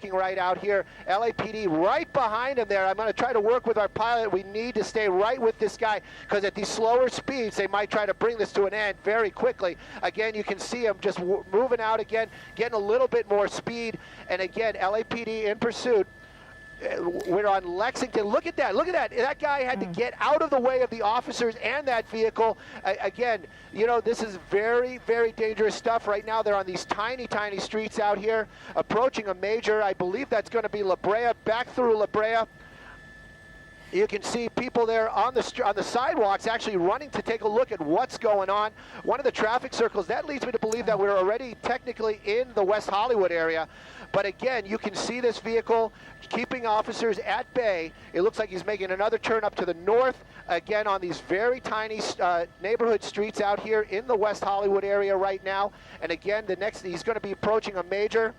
right out here. LAPD right behind him there. I'm going to try to work with our pilot. We need to stay right with this guy because at these slower speeds, they might try to bring this to an end very quickly. Again, you can see him just moving out again, getting a little bit more speed. And again, LAPD in pursuit. We're on Lexington. Look at that. Look at that. That guy had to get out of the way of the officers and that vehicle. Again, you know, this is very, very dangerous stuff. Right now, they're on these tiny, tiny streets out here, approaching a major. I believe that's going to be La Brea, back through La Brea. You can see people there on the sidewalks actually running to take a look at what's going on. One of the traffic circles, that leads me to believe that we're already technically in the West Hollywood area. But again, you can see this vehicle keeping officers at bay. It looks like he's making another turn up to the north, again on these very tiny neighborhood streets out here in the West Hollywood area right now. And again, he's going to be approaching a major.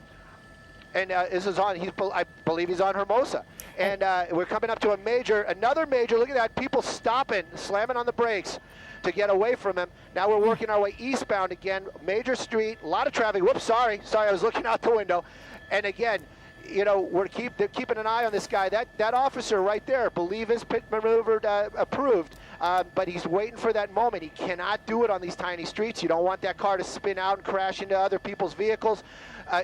And this is on, I believe he's on Hermosa. And we're coming up to a major, another major. Look at that, people stopping, slamming on the brakes to get away from him. Now we're working our way eastbound again, major street, a lot of traffic. Whoops, sorry, I was looking out the window. And again, you know, they're keeping an eye on this guy. That officer right there, I believe is pit maneuver approved, but he's waiting for that moment. He cannot do it on these tiny streets. You don't want that car to spin out and crash into other people's vehicles.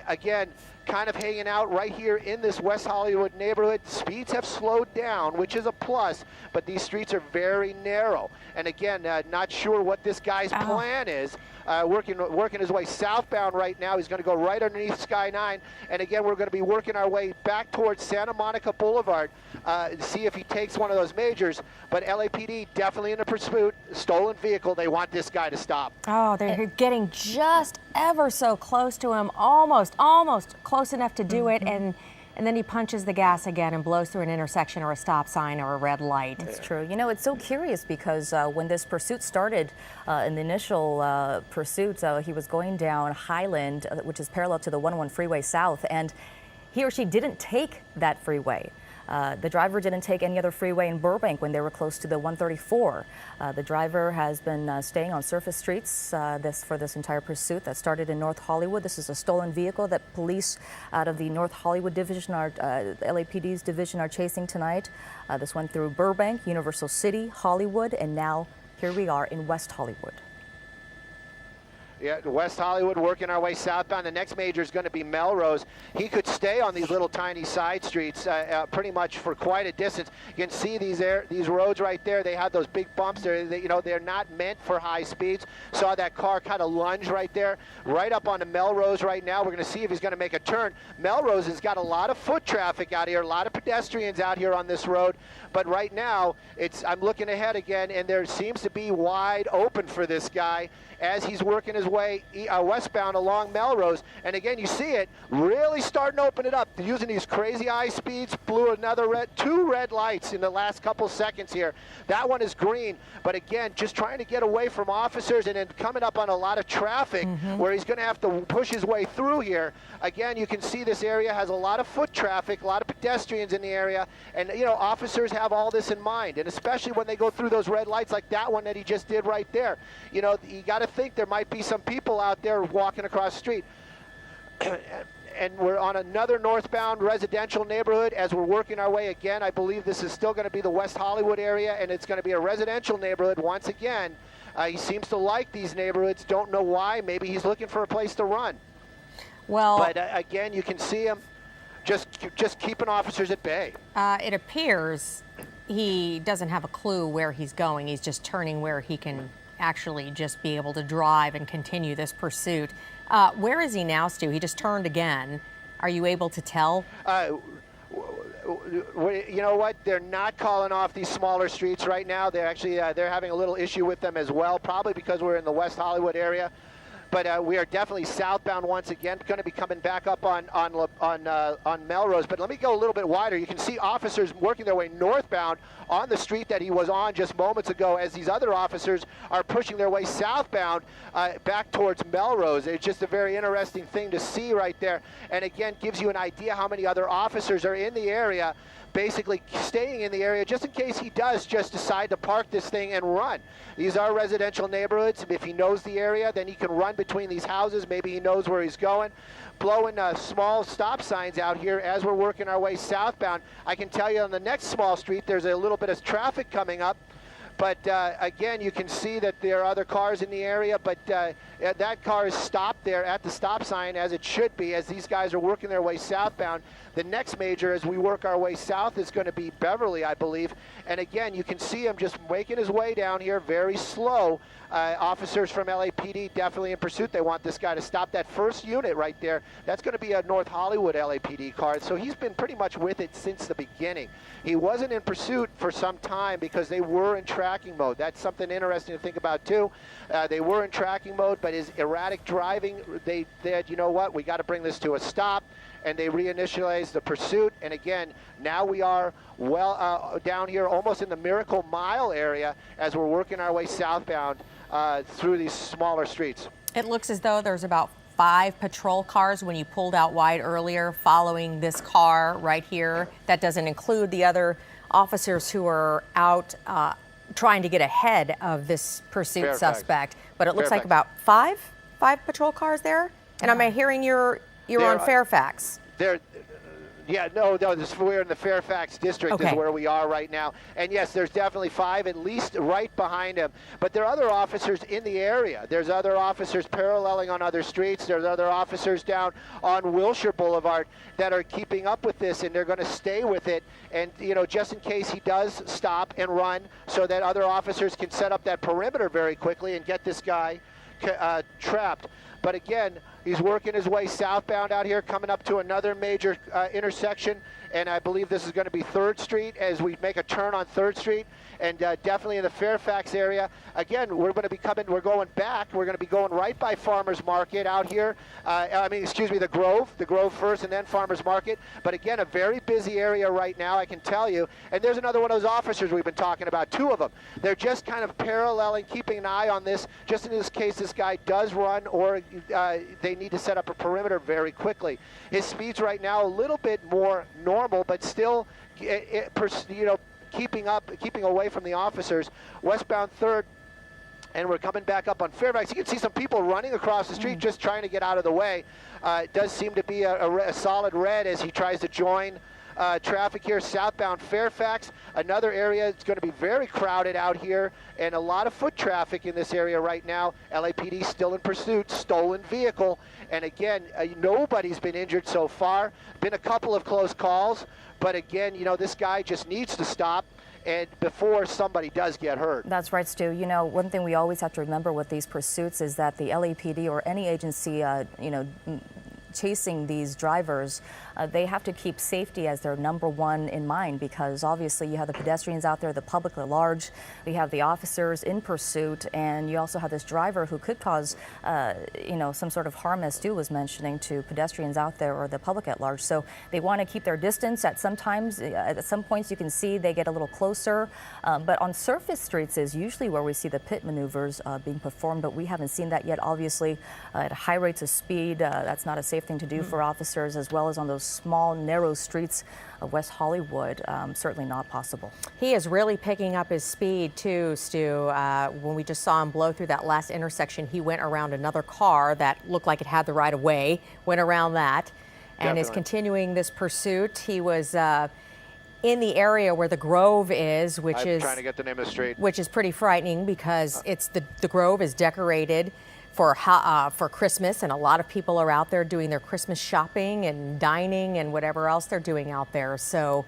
Again, kind of hanging out right here in this West Hollywood neighborhood. Speeds have slowed down, which is a plus, but these streets are very narrow. And again, not sure what this guy's plan is. Working his way southbound right now. He's going to go right underneath Sky 9. And again, we're going to be working our way back towards Santa Monica Boulevard to see if he takes one of those majors. But LAPD definitely in a pursuit. Stolen vehicle. They want this guy to stop. Oh, they're getting just ever so close to him. Almost close enough to do it. And then he punches the gas again and blows through an intersection or a stop sign or a red light. It's true. You know, it's so curious because when this pursuit started, in the initial pursuit, he was going down Highland, which is parallel to the 101 freeway south, and he or she didn't take that freeway. The driver didn't take any other freeway in Burbank when they were close to the 134. The driver has been staying on surface streets for this entire pursuit that started in North Hollywood. This is a stolen vehicle that police out of the North Hollywood division, LAPD's division, are chasing tonight. This went through Burbank, Universal City, Hollywood, and now here we are in West Hollywood. Yeah, West Hollywood, working our way southbound. The next major is going to be Melrose. He could stay on these little tiny side streets pretty much for quite a distance. You can see these roads right there. They have those big bumps. They're not meant for high speeds. Saw that car kind of lunge right there, right up onto Melrose right now. We're going to see if he's going to make a turn. Melrose has got a lot of foot traffic out here, a lot of pedestrians out here on this road. But right now, I'm looking ahead again, and there seems to be wide open for this guy as he's working his way westbound along Melrose. And again, you see it really starting to open it up. Using these crazy high speeds, blew two red lights in the last couple seconds here. That one is green, but again, just trying to get away from officers and then coming up on a lot of traffic where he's going to have to push his way through here. Again, you can see this area has a lot of foot traffic, a lot of pedestrians in the area, and you know, officers have all this in mind, and especially when they go through those red lights like that one that he just did right there. You know, you got to think there might be some people out there walking across the street. And we're on another northbound residential neighborhood as we're working our way again. I believe this is still going to be the West Hollywood area, and it's going to be a residential neighborhood once again. He seems to like these neighborhoods. Don't know why. Maybe he's looking for a place to run. Well, but again, you can see him just keeping officers at bay. It appears he doesn't have a clue where he's going. He's just turning where he can actually just be able to drive and continue this pursuit. Where is he now, Stu? He just turned again. Are you able to tell? You know what? They're not calling off these smaller streets right now. They're actually they're having a little issue with them as well, probably because we're in the West Hollywood area. But we are definitely southbound once again, going to be coming back up on Melrose. But let me go a little bit wider. You can see officers working their way northbound on the street that he was on just moments ago, as these other officers are pushing their way southbound back towards Melrose. It's just a very interesting thing to see right there. And again, gives you an idea how many other officers are in the area, basically staying in the area just in case he does just decide to park this thing and run. These are residential neighborhoods. If he knows the area, then he can run between these houses. Maybe he knows where he's going. Blowing small stop signs out here as we're working our way southbound. I can tell you on the next small street, there's a little bit of traffic coming up. But again, you can see that there are other cars in the area, but that car is stopped there at the stop sign, as it should be, as these guys are working their way southbound. The next major, as we work our way south, is going to be Beverly, I believe. And again, you can see him just making his way down here very slow. Officers from LAPD definitely in pursuit. They want this guy to stop. That first unit right there, that's going to be a North Hollywood LAPD car. So he's been pretty much with it since the beginning. He wasn't in pursuit for some time because they were in tracking mode. That's something interesting to think about too. They were in tracking mode, but his erratic driving, they said, you know what, we got to bring this to a stop. And they reinitialized the pursuit. And again, now we are well down here almost in the Miracle Mile area as we're working our way southbound through these smaller streets. It looks as though there's about 5 patrol cars when you pulled out wide earlier following this car right here. That doesn't include the other officers who are out trying to get ahead of this pursuit suspect. But it looks like about five patrol cars there. And am I hearing you're on Fairfax? Yeah, no, we're in the Fairfax district is where we are right now. And yes, there's definitely 5, at least right behind him. But there are other officers in the area. There's other officers paralleling on other streets. There's other officers down on Wilshire Boulevard that are keeping up with this, and they're going to stay with it. And, you know, just in case he does stop and run so that other officers can set up that perimeter very quickly and get this guy trapped. But again, he's working his way southbound out here, coming up to another major intersection, and I believe this is going to be 3rd Street as we make a turn on 3rd Street, and definitely in the Fairfax area. Again, we're going to be we're going back. We're going to be going right by Farmers Market out here. The Grove first, and then Farmers Market. But again, a very busy area right now, I can tell you. And there's another one of those officers we've been talking about, 2 of them. They're just kind of paralleling, keeping an eye on this, just in this case this guy does run or they need to set up a perimeter very quickly. His speed's right now a little bit more normal, but still, keeping away from the officers. Westbound 3rd, and we're coming back up on Fairfax. You can see some people running across the street just trying to get out of the way. It does seem to be a solid red as he tries to join traffic here southbound Fairfax. Another area that's going to be very crowded out here, and a lot of foot traffic in this area right now. LAPD still in pursuit, stolen vehicle, and again, nobody's been injured so far. Been a couple of close calls, but again, you know, this guy just needs to stop and before somebody does get hurt. That's right, Stu. You know, one thing we always have to remember with these pursuits is that the LAPD or any agency, chasing these drivers, they have to keep safety as their number one in mind, because obviously you have the pedestrians out there, the public at large, we have the officers in pursuit, and you also have this driver who could cause, some sort of harm, as Stu was mentioning, to pedestrians out there or the public at large. So they want to keep their distance. At some points you can see they get a little closer, but on surface streets is usually where we see the pit maneuvers being performed, but we haven't seen that yet. Obviously, at high rates of speed, that's not a safe thing to do for officers, as well as on those small, narrow streets of West Hollywood. Certainly not possible. He is really picking up his speed too, Stu. When we just saw him blow through that last intersection, he went around another car that looked like it had the right of way, went around that, and is continuing this pursuit. He was in the area where the Grove is, which is trying to get the name of the street, which is pretty frightening because it's the Grove is decorated for Christmas, and a lot of people are out there doing their Christmas shopping and dining and whatever else they're doing out there. So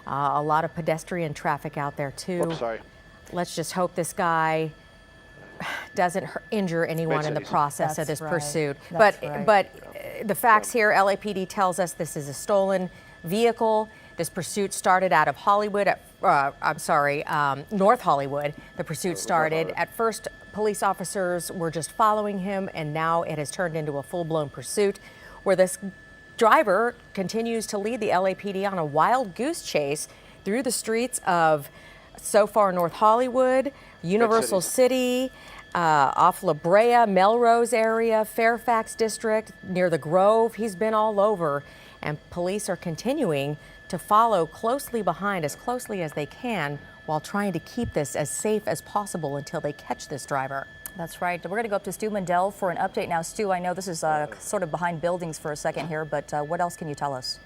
a lot of pedestrian traffic out there too. Oops, sorry. Let's just hope this guy doesn't injure anyone in the process of this pursuit. But the facts here, LAPD tells us this is a stolen vehicle. This pursuit started out of Hollywood, North Hollywood. The pursuit started. At first, police officers were just following him, and now it has turned into a full-blown pursuit where this driver continues to lead the LAPD on a wild goose chase through the streets of, so far, North Hollywood, Universal City, off La Brea, Melrose area, Fairfax District, near the Grove. He's been all over. and police are continuing to follow closely behind, as closely as they can, while trying to keep this as safe as possible until they catch this driver. That's right. We're going to go up to Stu Mandel for an update now. Stu, I know this is sort of behind buildings for a second here, but what else can you tell us?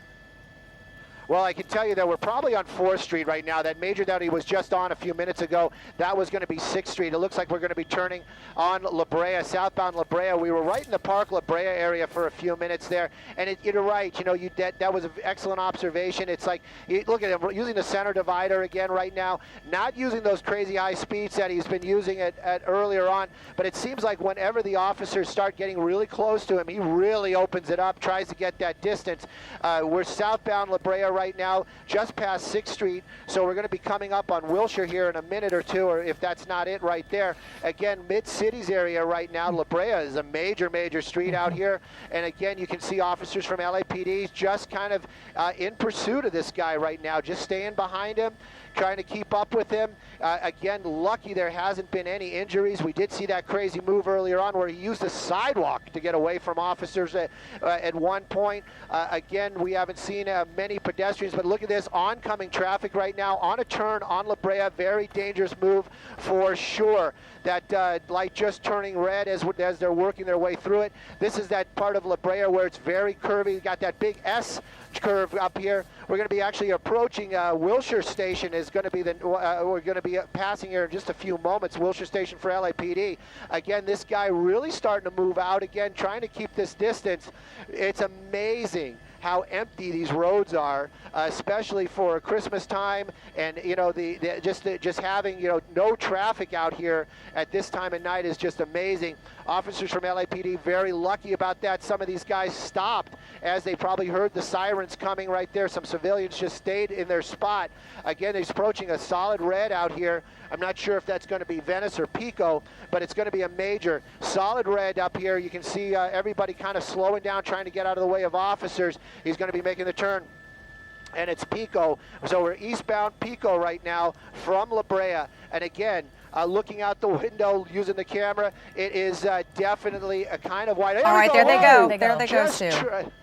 Well, I can tell you that we're probably on 4th Street right now. That major that he was just on a few minutes ago, that was going to be 6th Street. It looks like we're going to be turning on La Brea, southbound La Brea. We were right in the Park La Brea area for a few minutes there, and you're right. You know, that was an excellent observation. It's like, look at him using the center divider again right now, not using those crazy high speeds that he's been using at earlier on, but it seems like whenever the officers start getting really close to him, he really opens it up, tries to get that distance. We're southbound La Brea right now, just past 6th Street, so we're going to be coming up on Wilshire here in a minute or two, or if that's not it right there. Again, Mid-Cities area right now. La Brea is a major street out here, and again, you can see officers from LAPD just kind of in pursuit of this guy right now, just staying behind him, trying to keep up with him. Again, lucky there hasn't been any injuries. We did see that crazy move earlier on where he used the sidewalk to get away from officers at one point. Again, we haven't seen many pedestrians, but look at this oncoming traffic right now on a turn on La Brea. Very dangerous move for sure. That light just turning red as they're working their way through it. This is that part of La Brea where it's very curvy. You got that big S curve up here. We're going to be actually approaching Wilshire Station. Is going to be we're going to be passing here in just a few moments. Wilshire Station for LAPD. Again, this guy really starting to move out again, trying to keep this distance. It's amazing how empty these roads are, especially for Christmas time, and you know just having no traffic out here at this time of night is just amazing. Officers from LAPD very lucky about that. Some of these guys stopped as they probably heard the sirens coming right there. Some civilians just stayed in their spot. Again, he's approaching a solid red out here. I'm not sure if that's going to be Venice or Pico, but it's going to be a major solid red up here. You can see everybody kind of slowing down, trying to get out of the way of officers. He's going to be making the turn, and it's Pico. So we're eastbound Pico right now from La Brea. And again, looking out the window using the camera, it is definitely a kind of wide. All right, there they go. There they go, Sue.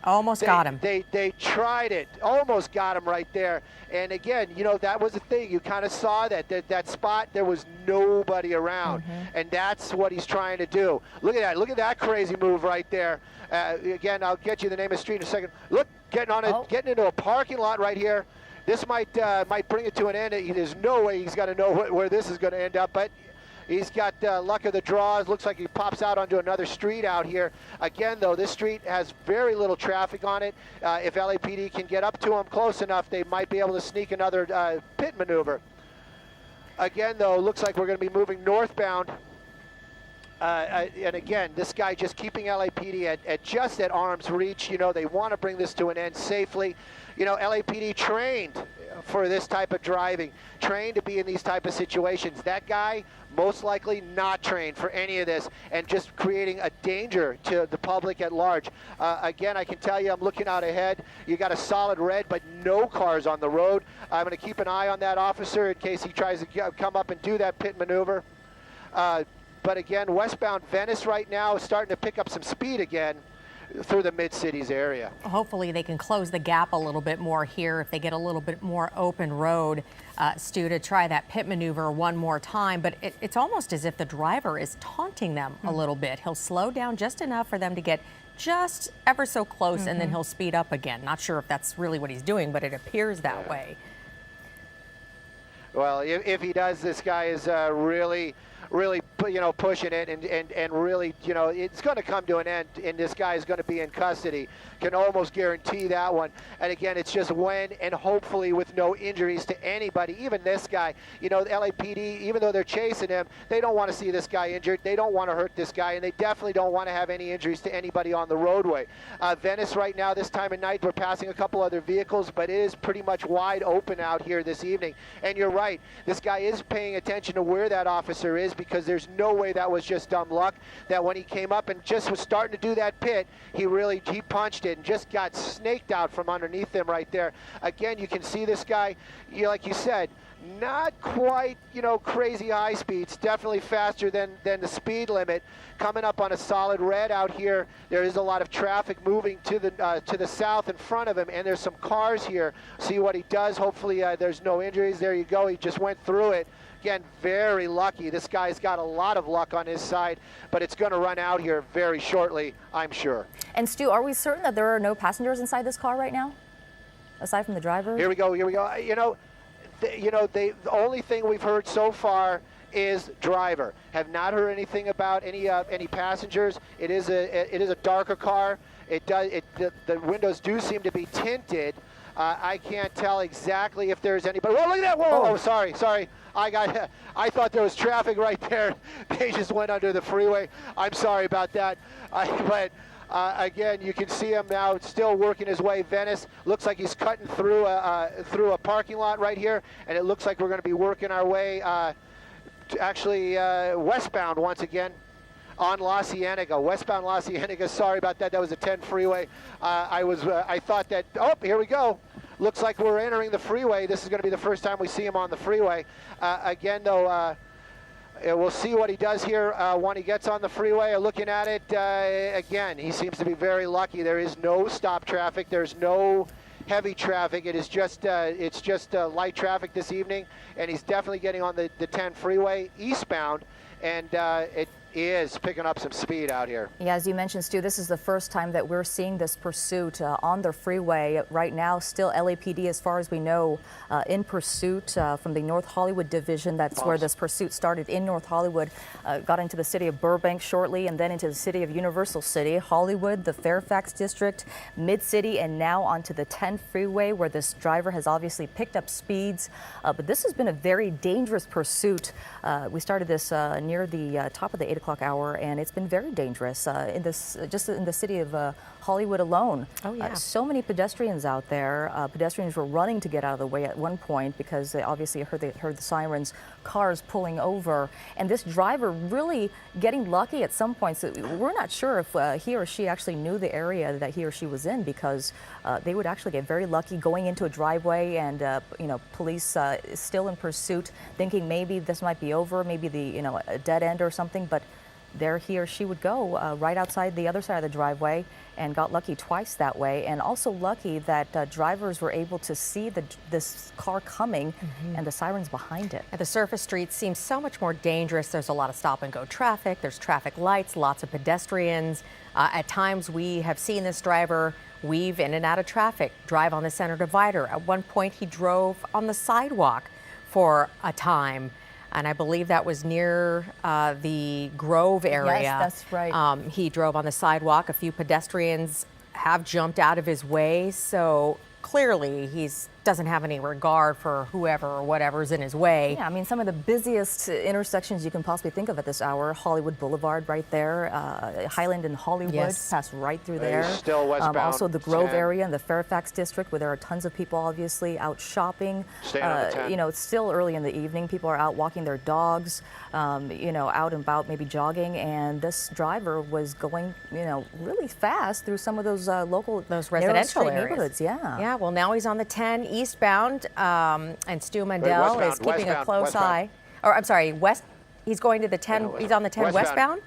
Almost got him. They tried it. Almost got him right there. And again, that was the thing. You kind of saw that spot. There was nobody around, and that's what he's trying to do. Look at that. Look at that crazy move right there. Again, I'll get you the name of the street in a second. Look, getting into a parking lot right here. This might bring it to an end. There's no way he's got to know where this is going to end up, but he's got luck of the draws. Looks like he pops out onto another street out here. Again, though, this street has very little traffic on it. If LAPD can get up to him close enough, they might be able to sneak another pit maneuver. Again, though, looks like we're going to be moving northbound. And again, this guy just keeping LAPD at arm's reach. They want to bring this to an end safely. LAPD trained for this type of driving, trained to be in these type of situations. That guy, most likely not trained for any of this, and just creating a danger to the public at large. Again, I can tell you, I'm looking out ahead. You got a solid red, but no cars on the road. I'm going to keep an eye on that officer in case he tries to come up and do that pit maneuver. But again, westbound Venice right now is starting to pick up some speed again through the Mid-Cities area. Hopefully they can close the gap a little bit more here if they get a little bit more open road, Stu, to try that pit maneuver one more time. But it's almost as if the driver is taunting them a little bit. He'll slow down just enough for them to get just ever so close, and then he'll speed up again. Not sure if that's really what he's doing, but it appears that way. Well, if he does, this guy is really pushing it, and really, it's going to come to an end, and this guy is going to be in custody. Can almost guarantee that one. And again, it's just when, and hopefully with no injuries to anybody, even this guy. The LAPD, even though they're chasing him, they don't want to see this guy injured. They don't want to hurt this guy, and they definitely don't want to have any injuries to anybody on the roadway. Venice right now, this time of night, we're passing a couple other vehicles, but it is pretty much wide open out here this evening. And you're right, this guy is paying attention to where that officer is, because there's no way that was just dumb luck, that when he came up and just was starting to do that pit, he punched it and just got snaked out from underneath him right there. Again, you can see this guy, like you said, not quite, crazy high speeds, definitely faster than the speed limit. Coming up on a solid red out here, there is a lot of traffic moving to the south in front of him, and there's some cars here. See what he does. Hopefully there's no injuries. There you go. He just went through it. Again, very lucky. This guy's got a lot of luck on his side, but it's going to run out here very shortly, I'm sure. And Stu, are we certain that there are no passengers inside this car right now, aside from the driver? Here we go. The only thing we've heard so far is driver. Have not heard anything about any passengers. It is a darker car. The windows do seem to be tinted. I can't tell exactly if there's anybody. Whoa, look at that! Whoa! Oh, sorry. I thought there was traffic right there. They just went under the freeway. I'm sorry about that. Again, you can see him now still working his way. Venice looks like he's cutting through a parking lot right here, and it looks like we're going to be working our way westbound once again on La Cienega, westbound La Cienega. Sorry about that. That was a 10 freeway. I thought that. Oh, here we go. Looks like we're entering the freeway. This is going to be the first time we see him on the freeway. Again, though. We'll see what he does here when he gets on the freeway. Looking at it, again, he seems to be very lucky. There is no stop traffic. There's no heavy traffic. It is just light traffic this evening, and he's definitely getting on the 10 freeway eastbound, and it is picking up some speed out here. Yeah, as you mentioned, Stu, this is the first time that we're seeing this pursuit on the freeway. Right now, still LAPD, as far as we know, in pursuit from the North Hollywood division. That's where this pursuit started in North Hollywood, got into the city of Burbank shortly, and then into the city of Universal City, Hollywood, the Fairfax district, Mid-City, and now onto the 10 freeway, where this driver has obviously picked up speeds. But this has been a very dangerous pursuit. We started this near the top of the 8 o'clock hour, and it's been very dangerous just in the city of Hollywood alone. Oh, yeah. So many pedestrians out there. Pedestrians were running to get out of the way at one point because they obviously heard the sirens, cars pulling over, and this driver really getting lucky at some points. We're not sure if he or she actually knew the area that he or she was in, because they would actually get very lucky going into a driveway, and police still in pursuit, thinking maybe this might be over, maybe a dead end or something, but there he or she would go right outside the other side of the driveway, and got lucky twice that way. And also lucky that drivers were able to see this car coming and the sirens behind it. And the surface streets seem so much more dangerous. There's a lot of stop and go traffic. There's traffic lights, lots of pedestrians. At times we have seen this driver weave in and out of traffic, drive on the center divider. At one point he drove on the sidewalk for a time. And I believe that was near the Grove area. Yes, that's right. He drove on the sidewalk. A few pedestrians have jumped out of his way. So clearly he doesn't have any regard for whoever or whatever's in his way. Yeah, I mean, some of the busiest intersections you can possibly think of at this hour. Hollywood Boulevard right there, Highland and Hollywood pass right through there. Still westbound. Also the Grove 10. area and the Fairfax district, where there are tons of people obviously out shopping. Staying on the 10. It's still early in the evening. People are out walking their dogs, out and about, maybe jogging. And this driver was going, really fast through some of those those residential areas. neighborhoods. Yeah. Yeah. Well, now he's on the 10 eastbound, and Stu Mandel is keeping a close eye. Or I'm sorry, west. He's going to the 10. He's on the 10 westbound.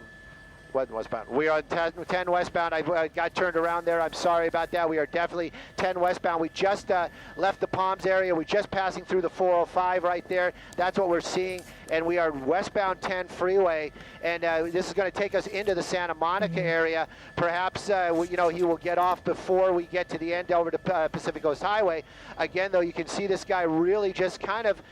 Westbound. We are on 10 westbound. I got turned around there. I'm sorry about that. We are definitely 10 westbound. We just left the Palms area. We're just passing through the 405 right there. That's what we're seeing. And we are westbound 10 freeway. And this is going to take us into the Santa Monica area. Perhaps, he will get off before we get to the end over to Pacific Coast Highway. Again, though, you can see this guy really just kind of,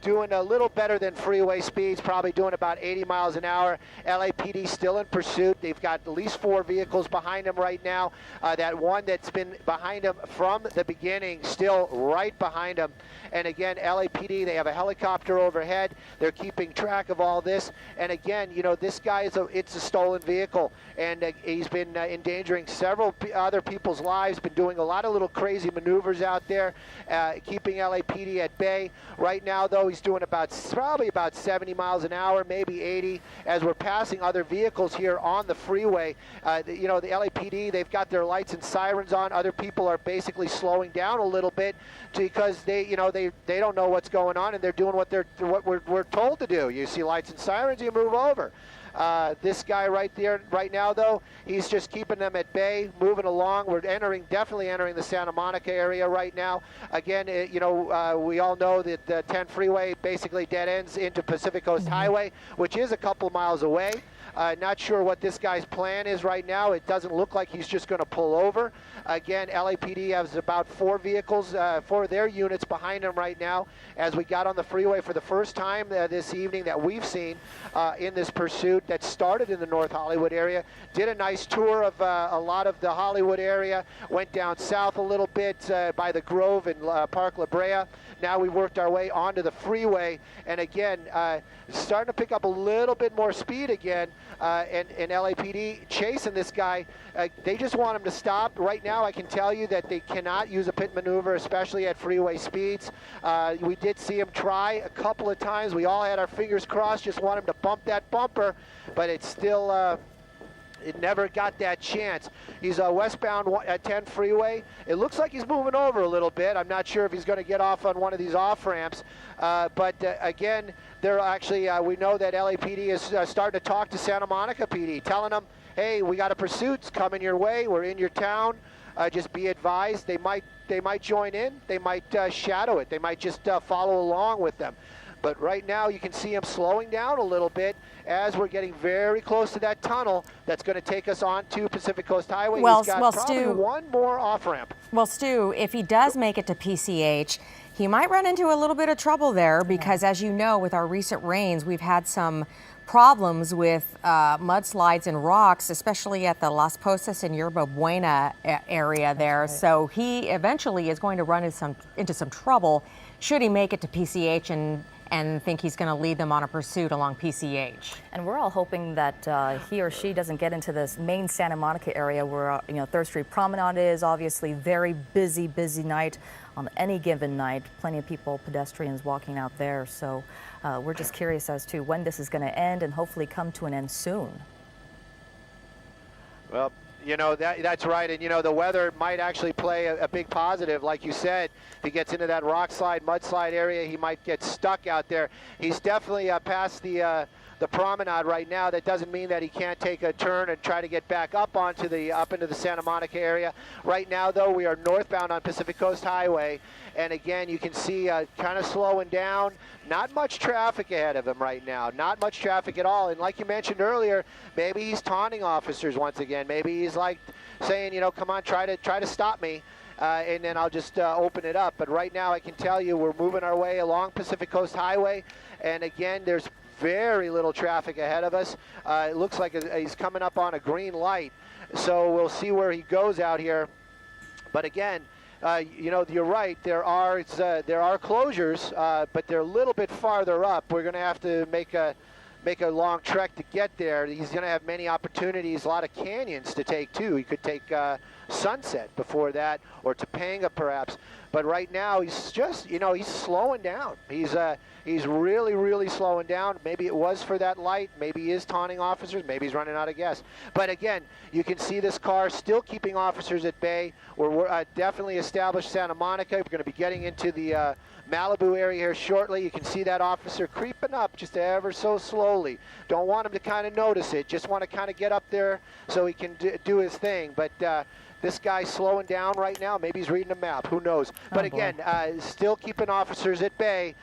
doing a little better than freeway speeds, probably doing about 80 miles an hour. LAPD still in pursuit. They've got at least 4 vehicles behind him right now. That one that's been behind him from the beginning, still right behind him. And again, LAPD, they have a helicopter overhead. They're keeping track of all this. And again, you know, this guy it's a stolen vehicle, and he's been endangering several other people's lives. Been doing a lot of little crazy maneuvers out there, keeping LAPD at bay. Right now, though, he's doing probably about 70 miles an hour, maybe 80, as we're passing other vehicles here on the freeway. You know, the LAPD, they've got their lights and sirens on. Other people are basically slowing down a little bit because they don't know what's going on, and they're doing what we're told to do. You see lights and sirens, you move over. This guy right there, right now, though, he's just keeping them at bay, moving along. We're definitely entering the Santa Monica area right now. Again, you know, we all know that the 10 freeway basically dead ends into Pacific Coast Highway, which is a couple miles away. Not sure what this guy's plan is right now. It doesn't look like he's just going to pull over. Again, LAPD has about 4 vehicles, 4 of their units behind him right now as we got on the freeway for the first time this evening that we've seen in this pursuit that started in the North Hollywood area. Did a nice tour of a lot of the Hollywood area, went down south a little bit by the Grove and Park La Brea. Now we worked our way onto the freeway, and again, starting to pick up a little bit more speed again, and LAPD chasing this guy. They just want him to stop. Right now, I can tell you that they cannot use a pit maneuver, especially at freeway speeds. We did see him try a couple of times. We all had our fingers crossed, just want him to bump that bumper, but it's still... it never got that chance. He's westbound at 10 freeway. It looks like he's moving over a little bit. I'm not sure if he's going to get off on one of these off ramps. But again, they're actually, we know that LAPD is starting to talk to Santa Monica PD, telling them, hey, we got a pursuit coming your way. We're in your town. Just be advised. They might join in. They might shadow it. They might just follow along with them. But right now, you can see him slowing down a little bit as we're getting very close to that tunnel that's going to take us on to Pacific Coast Highway. He's got probably Stu, one more off-ramp. Well, Stu, if he does make it to PCH, he might run into a little bit of trouble there because, as you know, with our recent rains, we've had some problems with mudslides and rocks, especially at the Las Posas and Yerba Buena area there. Right. So he eventually is going to run into some trouble should he make it to PCH and think he's going to lead them on a pursuit along PCH. And we're all hoping that he or she doesn't get into this main Santa Monica area where, you know, 3rd Street Promenade is obviously very busy night on any given night. Plenty of people, pedestrians walking out there. So we're just curious as to when this is going to end and hopefully come to an end soon. Well, you know, that's right. And, you know, the weather might actually play a big positive. Like you said, if he gets into that rock slide, mudslide area, he might get stuck out there. He's definitely past the promenade right now. That doesn't mean that he can't take a turn and try to get back up into the Santa Monica area. Right now, though, we are northbound on Pacific Coast Highway. And again, you can see kind of slowing down. Not much traffic ahead of him right now. Not much traffic at all. And like you mentioned earlier, maybe he's taunting officers once again. Maybe he's like saying, you know, come on, try to stop me. And then I'll just open it up. But right now, I can tell you we're moving our way along Pacific Coast Highway. And again, there's very little traffic ahead of us. It looks like he's coming up on a green light. So we'll see where he goes out here. But again, you know, you're right. There are closures, but they're a little bit farther up. We're going to have to make a long trek to get there. He's going to have many opportunities, a lot of canyons to take too. He could take Sunset before that, or Topanga perhaps. But right now, he's just, you know, he's slowing down. He's really slowing down. Maybe it was for that light. Maybe he is taunting officers. Maybe he's running out of gas. But again, you can see this car still keeping officers at bay. We're definitely established Santa Monica. We're going to be getting into the Malibu area here shortly. You can see that officer creeping up just ever so slowly. Don't want him to kind of notice it. Just want to kind of get up there so he can do his thing. But this guy's slowing down right now. Maybe he's reading a map. Who knows? But again, still keeping officers at bay.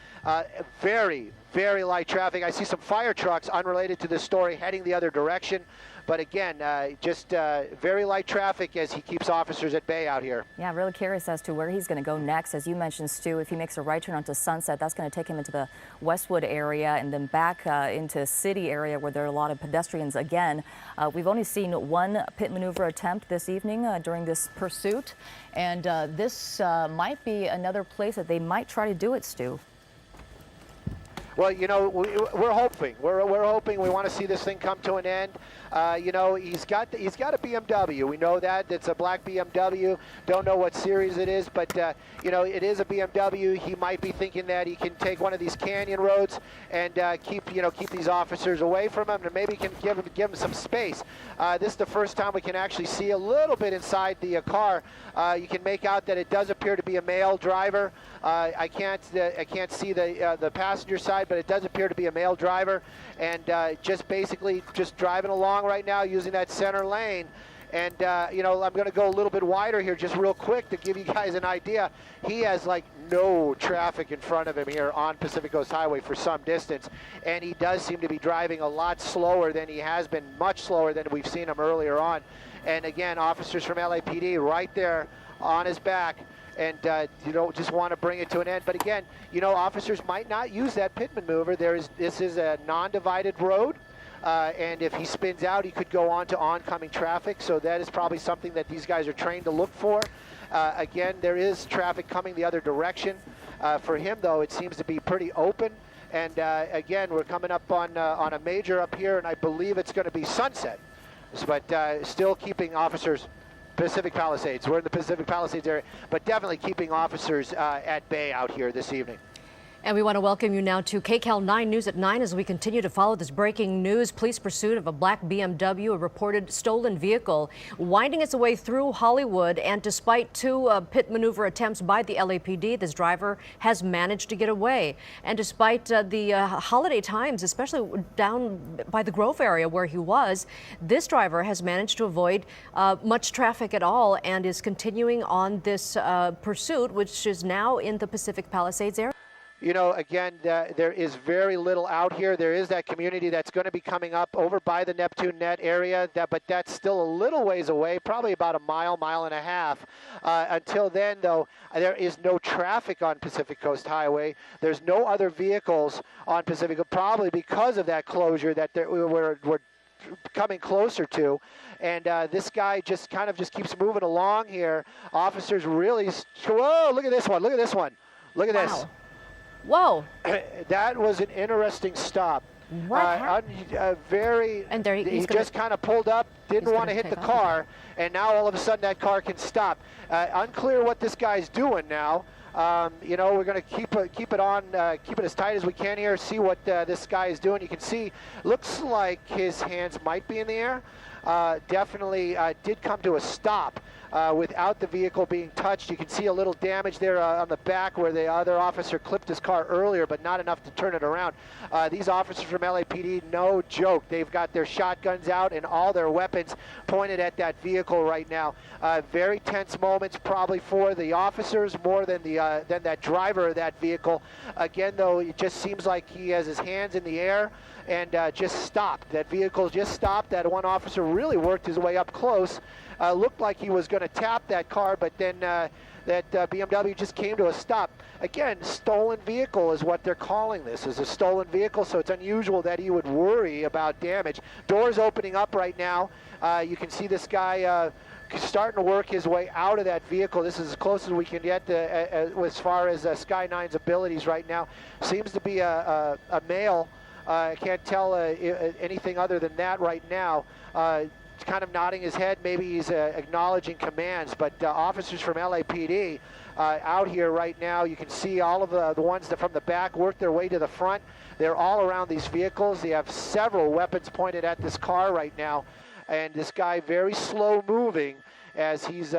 Very, very light traffic. I see some fire trucks unrelated to this story heading the other direction. But again, just very light traffic as he keeps officers at bay out here. Yeah, really curious as to where he's going to go next. As you mentioned, Stu, if he makes a right turn onto Sunset, that's going to take him into the Westwood area and then back into City area where there are a lot of pedestrians again. We've only seen one pit maneuver attempt this evening during this pursuit. And this might be another place that they might try to do it, Stu. Well, you know, we're hoping. We're hoping. We want to see this thing come to an end. You know, he's got a BMW. We know that. It's a black BMW. Don't know what series it is, but you know, it is a BMW. He might be thinking that he can take one of these canyon roads and keep these officers away from him, and maybe can give him some space. This is the first time we can actually see a little bit inside the car. You can make out that it does appear to be a male driver. I can't see the passenger side, but it does appear to be a male driver, and just basically just driving along right now using that center lane. And you know, I'm going to go a little bit wider here just real quick to give you guys an idea. He has like no traffic in front of him here on Pacific Coast Highway for some distance, and he does seem to be driving a lot slower than he has been, much slower than we've seen him earlier on. And again, officers from LAPD right there on his back, and you know, just want to bring it to an end. But again, you know, officers might not use that pit maneuver. This is a non-divided road, and if he spins out, he could go on to oncoming traffic. So that is probably something that these guys are trained to look for. Again, there is traffic coming the other direction. For him, though, it seems to be pretty open. And again, we're coming up on a major up here, and I believe it's going to be Sunset. But still keeping officers. Pacific Palisades. We're in the Pacific Palisades area, but definitely keeping officers at bay out here this evening. And we want to welcome you now to KCAL 9 News at 9 as we continue to follow this breaking news. Police pursuit of a black BMW, a reported stolen vehicle, winding its way through Hollywood. And despite two pit maneuver attempts by the LAPD, this driver has managed to get away. And despite the holiday times, especially down by the Grove area where he was, this driver has managed to avoid much traffic at all and is continuing on this pursuit, which is now in the Pacific Palisades area. You know, again, there is very little out here. There is that community that's going to be coming up over by the Neptune Net area, but that's still a little ways away, probably about a mile and a half. Until then, though, there is no traffic on Pacific Coast Highway. There's no other vehicles on Pacific, probably because of that closure that we're coming closer to. And this guy just keeps moving along here. Officers really, whoa, look at this one, look at this one. Look at this. Whoa. That was an interesting stop. What happened? And there he just kind of pulled up, didn't want to hit the car, and now all of a sudden that car can stop. Unclear what this guy's doing now. You know, we're going to keep it as tight as we can here, see what this guy is doing. You can see, looks like his hands might be in the air. Definitely did come to a stop without the vehicle being touched. You can see a little damage there on the back where the other officer clipped his car earlier, but not enough to turn it around. These officers from LAPD, no joke. They've got their shotguns out and all their weapons pointed at that vehicle right now. Very tense moments probably for the officers more than that driver of that vehicle. Again, though, it just seems like he has his hands in the air and just stopped. That vehicle just stopped. That one officer really worked his way up close. Looked like he was going to tap that car, but then that BMW just came to a stop. Again, stolen vehicle is what they're calling this, is a stolen vehicle, so it's unusual that he would worry about damage. Doors opening up right now. You can see this guy starting to work his way out of that vehicle. This is as close as we can get as far as Sky 9's abilities right now. Seems to be a male. I can't tell anything other than that right now. He's kind of nodding his head. Maybe he's acknowledging commands. But officers from LAPD out here right now, you can see all of the ones that from the back work their way to the front. They're all around these vehicles. They have several weapons pointed at this car right now. And this guy very slow moving as he's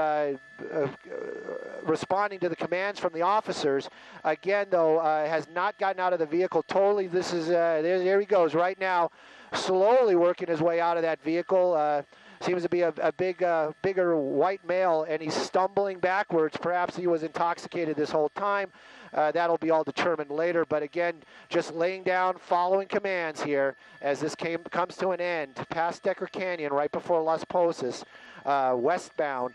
responding to the commands from the officers. Again, though, has not gotten out of the vehicle totally. This is there he goes right now, slowly working his way out of that vehicle. seems to be a bigger white male, and he's stumbling backwards. Perhaps he was intoxicated this whole time. That'll be all determined later. But again, just laying down, following commands here as this comes to an end. Past Decker Canyon, right before Las Posas, westbound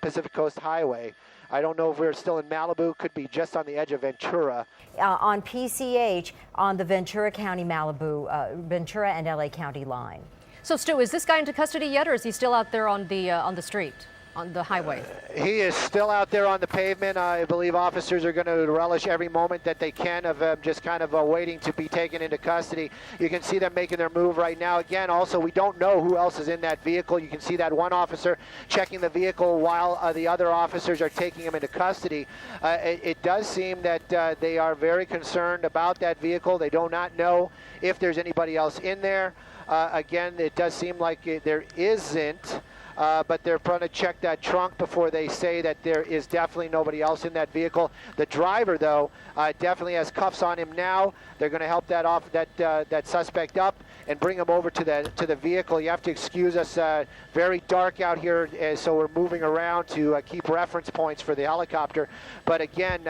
Pacific Coast Highway. I don't know if we're still in Malibu. Could be just on the edge of Ventura. On PCH, on the Ventura County, Ventura and LA County line. So, Stu, is this guy into custody yet, or is he still out there on the street, on the highway? He is still out there on the pavement. I believe officers are going to relish every moment that they can of just kind of waiting to be taken into custody. You can see them making their move right now. Again, also, we don't know who else is in that vehicle. You can see that one officer checking the vehicle while the other officers are taking him into custody. It does seem that they are very concerned about that vehicle. They do not know if there's anybody else in there. Again, it does seem like there isn't. But they're going to check that trunk before they say that there is definitely nobody else in that vehicle. The driver, though, definitely has cuffs on him now. They're going to help that suspect up and bring him over to the vehicle. You have to excuse us. Very dark out here, so we're moving around to keep reference points for the helicopter. But again,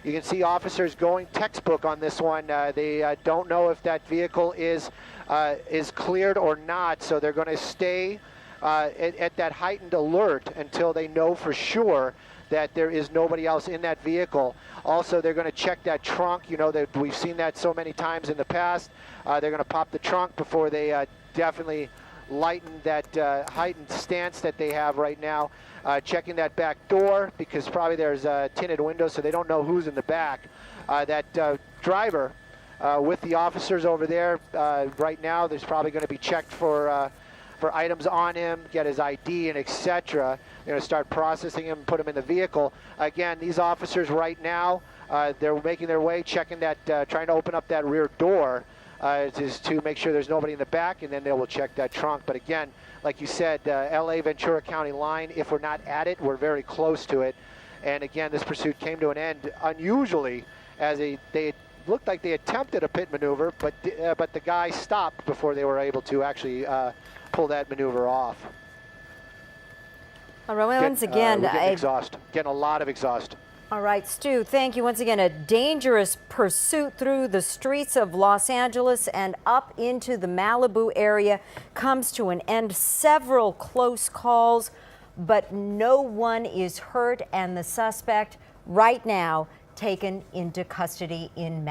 you can see officers going textbook on this one. They don't know if that vehicle is cleared or not, so they're going to stay at that heightened alert until they know for sure that there is nobody else in that vehicle. Also, they're going to check that trunk. You know, that we've seen that so many times in the past. They're going to pop the trunk before they definitely lighten that heightened stance that they have right now. Checking that back door because probably there's tinted windows, so they don't know who's in the back. That driver with the officers over there right now, there's probably going to be checked for items on him, get his ID and etc. They're going to start processing him and put him in the vehicle. Again, these officers right now, they're making their way, checking that, trying to open up that rear door just to make sure there's nobody in the back, and then they will check that trunk. But again, like you said, LA Ventura County line, if we're not at it, we're very close to it. And again, this pursuit came to an end unusually as they looked like they attempted a pit maneuver, but the guy stopped before they were able to actually pull that maneuver off. All right, once again, we're getting a lot of exhaust. All right, Stu, thank you. Once again, a dangerous pursuit through the streets of Los Angeles and up into the Malibu area comes to an end. Several close calls, but no one is hurt, and the suspect right now taken into custody in Malibu.